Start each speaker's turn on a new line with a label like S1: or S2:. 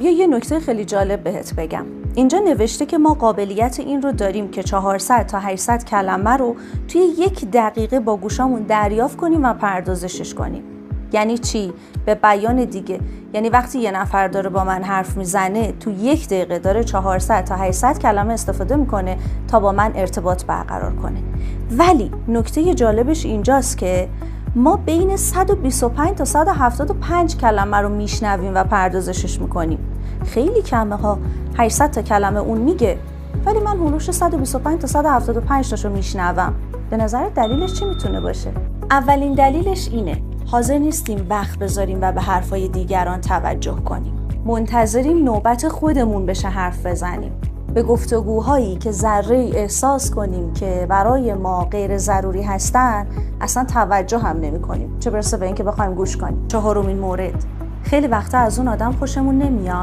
S1: یه نکته خیلی جالب بهت بگم. اینجا نوشته که ما قابلیت این رو داریم که 400 تا 800 کلمه رو توی 1 دقیقه با گوشامون دریافت کنیم و پردازشش کنیم. یعنی چی؟ به بیان دیگه، یعنی وقتی یه نفر داره با من حرف میزنه تو 1 دقیقه داره 400 تا 800 کلمه استفاده میکنه تا با من ارتباط برقرار کنه. ولی نکته جالبش اینجاست که ما بین 125 تا 175 کلمه رو میشنویم و پردازشش میکنیم. خیلی کمه ها، 800 تا کلمه اون میگه، ولی من هولوش 125 تا 175 تاشو میشنوم. به نظر دلیلش چی میتونه باشه؟ اولین دلیلش اینه، حاضر نیستیم وقت بذاریم و به حرفای دیگران توجه کنیم. منتظریم نوبت خودمون بشه حرف بزنیم. به گفتگوهایی که ذره احساس کنیم که برای ما غیر ضروری هستن اصلا توجه هم نمی کنیم، چه برسه به اینکه بخوایم گوش کنیم. 4مین مورد، خیلی وقتا از اون آدم خوشمون نمیاد